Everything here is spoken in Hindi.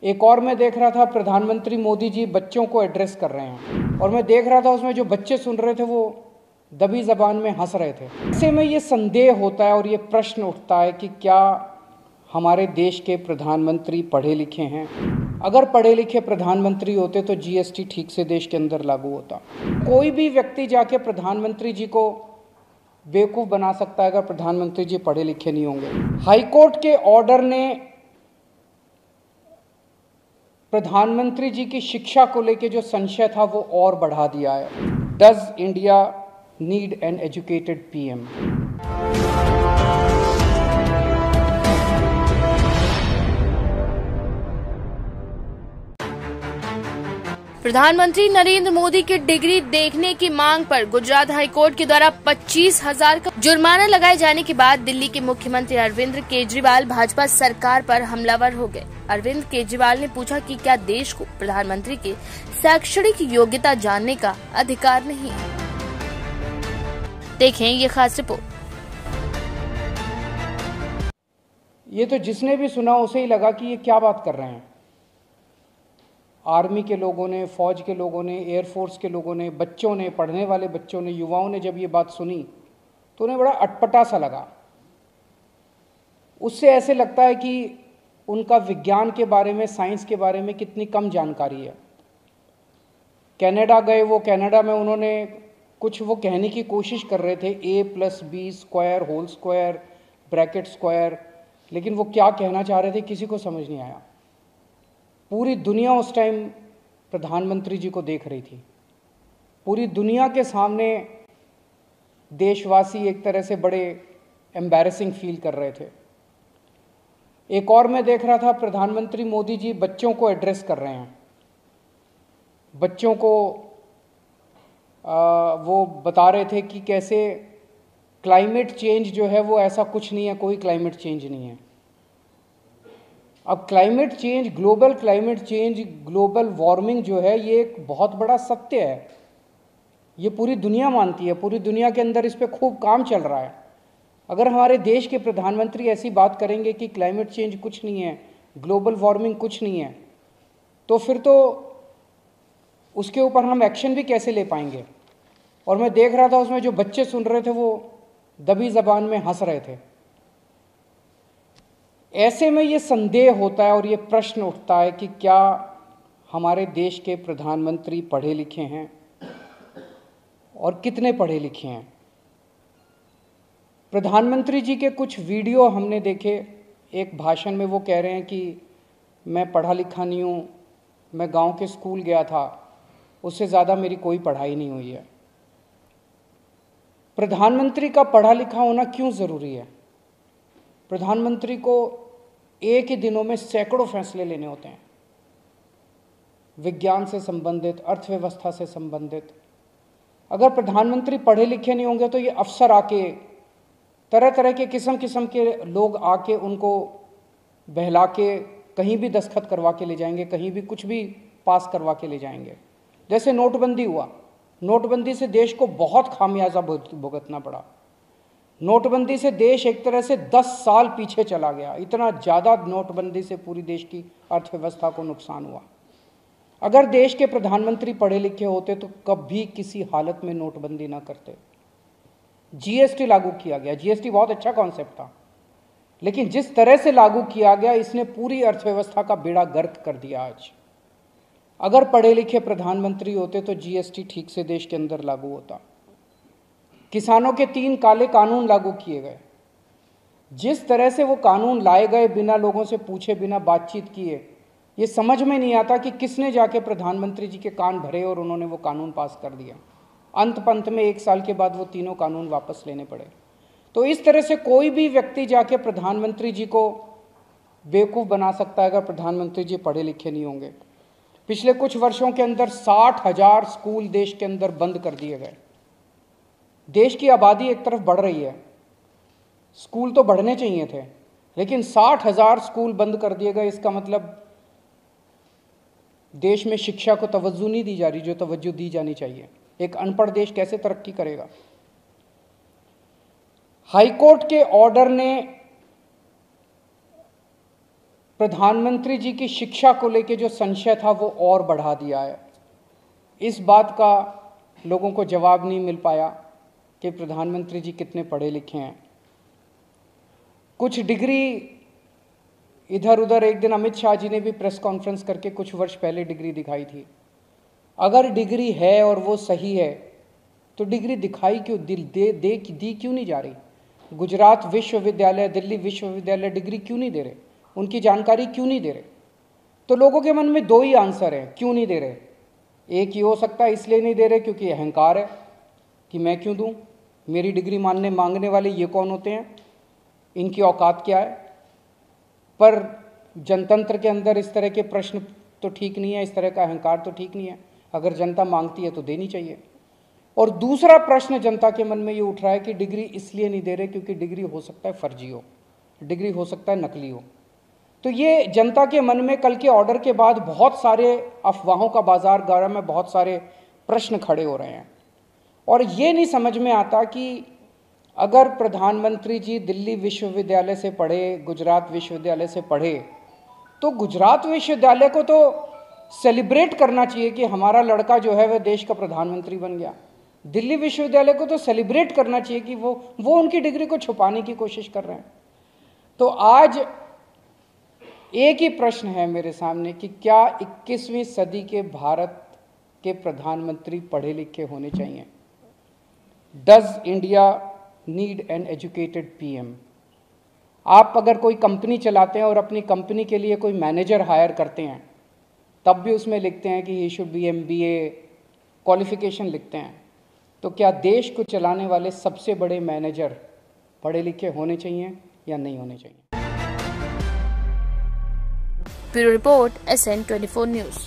एक और मैं देख रहा था प्रधानमंत्री मोदी जी बच्चों को एड्रेस कर रहे हैं और मैं देख रहा था उसमें जो बच्चे सुन रहे थे वो दबी जबान में हंस रहे थे। ऐसे में ये संदेह होता है और ये प्रश्न उठता है कि क्या हमारे देश के प्रधानमंत्री पढ़े लिखे हैं? अगर पढ़े लिखे प्रधानमंत्री होते तो जीएसटी ठीक से देश के अंदर लागू होता। कोई भी व्यक्ति जाके प्रधानमंत्री जी को बेवकूफ़ बना सकता है अगर प्रधानमंत्री जी पढ़े लिखे नहीं होंगे। हाईकोर्ट के ऑर्डर ने प्रधानमंत्री जी की शिक्षा को लेकर जो संशय था वो और बढ़ा दिया है। Does India need an educated PM? प्रधानमंत्री नरेंद्र मोदी की डिग्री देखने की मांग पर गुजरात हाईकोर्ट के द्वारा 25,000 का जुर्माना लगाए जाने के बाद दिल्ली के मुख्यमंत्री अरविंद केजरीवाल भाजपा सरकार पर हमलावर हो गए। अरविंद केजरीवाल ने पूछा कि क्या देश को प्रधानमंत्री के शैक्षणिक योग्यता जानने का अधिकार नहीं है। देखें ये खास रिपोर्ट। ये तो जिसने भी सुना उसे ही लगा कि ये क्या बात कर रहे हैं। आर्मी के लोगों ने, फौज के लोगों ने, एयरफोर्स के लोगों ने, बच्चों ने, पढ़ने वाले बच्चों ने, युवाओं ने जब ये बात सुनी तो उन्हें बड़ा अटपटा सा लगा। उससे ऐसे लगता है कि उनका विज्ञान के बारे में, साइंस के बारे में कितनी कम जानकारी है। कनाडा गए वो, कनाडा में उन्होंने कुछ वो कहने की कोशिश कर रहे थे a+b² whole square bracket square, लेकिन वो क्या कहना चाह रहे थे किसी को समझ नहीं आया। पूरी दुनिया उस टाइम प्रधानमंत्री जी को देख रही थी। पूरी दुनिया के सामने देशवासी एक तरह से बड़े एम्बैरेसिंग फील कर रहे थे। एक और मैं देख रहा था प्रधानमंत्री मोदी जी बच्चों को एड्रेस कर रहे हैं। बच्चों को वो बता रहे थे कि कैसे क्लाइमेट चेंज जो है वो ऐसा कुछ नहीं है, कोई क्लाइमेट चेंज नहीं है। अब climate change, global climate change, global warming जो है ये एक बहुत बड़ा सत्य है। ये पूरी दुनिया मानती है, पूरी दुनिया के अंदर इस पे खूब काम चल रहा है। अगर हमारे देश के प्रधानमंत्री ऐसी बात करेंगे कि क्लाइमेट चेंज कुछ नहीं है, ग्लोबल वार्मिंग कुछ नहीं है, तो फिर तो उसके ऊपर हम एक्शन भी कैसे ले पाएंगे। और मैं देख रहा था उसमें जो बच्चे सुन रहे थे वो दबी जबान में हंस रहे थे। ऐसे में ये संदेह होता है और ये प्रश्न उठता है कि क्या हमारे देश के प्रधानमंत्री पढ़े लिखे हैं और कितने पढ़े लिखे हैं। प्रधानमंत्री जी के कुछ वीडियो हमने देखे। एक भाषण में वो कह रहे हैं कि मैं पढ़ा लिखा नहीं हूँ, मैं गांव के स्कूल गया था, उससे ज़्यादा मेरी कोई पढ़ाई नहीं हुई है। प्रधानमंत्री का पढ़ा लिखा होना क्यों ज़रूरी है? प्रधानमंत्री को एक ही दिनों में सैकड़ों फैसले लेने होते हैं, विज्ञान से संबंधित, अर्थव्यवस्था से संबंधित। अगर प्रधानमंत्री पढ़े लिखे नहीं होंगे तो ये अफसर आके, तरह तरह के किस्म के लोग आके उनको बहला के कहीं भी दस्तखत करवा के ले जाएंगे, कहीं भी कुछ भी पास करवा के ले जाएंगे। जैसे नोटबंदी हुआ, नोटबंदी से देश को बहुत खामियाजा भुगतना पड़ा। नोटबंदी से देश एक तरह से 10 साल पीछे चला गया। इतना ज़्यादा नोटबंदी से पूरी देश की अर्थव्यवस्था को नुकसान हुआ। अगर देश के प्रधानमंत्री पढ़े लिखे होते तो कभी किसी हालत में नोटबंदी ना करते। जीएसटी लागू किया गया, जीएसटी बहुत अच्छा कॉन्सेप्ट था, लेकिन जिस तरह से लागू किया गया इसने पूरी अर्थव्यवस्था का बेड़ा गर्क कर दिया। आज अगर पढ़े लिखे प्रधानमंत्री होते तो जीएसटी ठीक से देश के अंदर लागू होता। किसानों के 3 काले कानून लागू किए गए। जिस तरह से वो कानून लाए गए बिना लोगों से पूछे, बिना बातचीत किए, ये समझ में नहीं आता कि किसने जाके प्रधानमंत्री जी के कान भरे और उन्होंने वो कानून पास कर दिया। अंत पंत में 1 साल के बाद वो तीनों कानून वापस लेने पड़े। तो इस तरह से कोई भी व्यक्ति जाके प्रधानमंत्री जी को बेवकूफ़ बना सकता है अगर प्रधानमंत्री जी पढ़े लिखे नहीं होंगे। पिछले कुछ वर्षों के अंदर 60,000 स्कूल देश के अंदर बंद कर दिए गए। देश की आबादी एक तरफ बढ़ रही है, स्कूल तो बढ़ने चाहिए थे, लेकिन 60,000 स्कूल बंद कर दिए गए। इसका मतलब देश में शिक्षा को तवज्जो नहीं दी जा रही जो तवज्जो दी जानी चाहिए। एक अनपढ़ देश कैसे तरक्की करेगा। हाईकोर्ट के ऑर्डर ने प्रधानमंत्री जी की शिक्षा को लेकर जो संशय था वो और बढ़ा दिया है। इस बात का लोगों को जवाब नहीं मिल पाया कि प्रधानमंत्री जी कितने पढ़े लिखे हैं। कुछ डिग्री इधर उधर, एक दिन अमित शाह जी ने भी प्रेस कॉन्फ्रेंस करके कुछ वर्ष पहले डिग्री दिखाई थी। अगर डिग्री है और वो सही है तो डिग्री दिखाई क्यों दी क्यों नहीं जा रही? गुजरात विश्वविद्यालय, दिल्ली विश्वविद्यालय डिग्री क्यों नहीं दे रहे? उनकी जानकारी क्यों नहीं दे रहे? तो लोगों के मन में दो ही आंसर है क्यों नहीं दे रहे। एक ही हो सकता है इसलिए नहीं दे रहे क्योंकि अहंकार है कि मैं क्यों दूं, मेरी डिग्री मांगने वाले ये कौन होते हैं, इनकी औकात क्या है। पर जनतंत्र के अंदर इस तरह के प्रश्न तो ठीक नहीं है, इस तरह का अहंकार तो ठीक नहीं है। अगर जनता मांगती है तो देनी चाहिए। और दूसरा प्रश्न जनता के मन में ये उठ रहा है कि डिग्री इसलिए नहीं दे रहे क्योंकि डिग्री हो सकता है फर्जी हो, डिग्री हो सकता है नकली हो। तो ये जनता के मन में कल के ऑर्डर के बाद बहुत सारे अफवाहों का बाजार गर्म है, बहुत सारे प्रश्न खड़े हो रहे हैं। और ये नहीं समझ में आता कि अगर प्रधानमंत्री जी दिल्ली विश्वविद्यालय से पढ़े, गुजरात विश्वविद्यालय से पढ़े, तो गुजरात विश्वविद्यालय को तो सेलिब्रेट करना चाहिए कि हमारा लड़का जो है वह देश का प्रधानमंत्री बन गया। दिल्ली विश्वविद्यालय को तो सेलिब्रेट करना चाहिए कि वो उनकी डिग्री को छुपाने की कोशिश कर रहे हैं। तो आज एक ही प्रश्न है मेरे सामने कि क्या 21वीं सदी के भारत के प्रधानमंत्री पढ़े लिखे होने चाहिए? Does India need an educated PM? आप अगर कोई कंपनी चलाते हैं और अपनी कंपनी के लिए कोई मैनेजर हायर करते हैं, तब भी उसमें लिखते हैं कि he should be MBA qualification लिखते हैं। तो क्या देश को चलाने वाले सबसे बड़े मैनेजर पढ़े लिखे होने चाहिए या नहीं होने चाहिए? Bureau report SN24 news.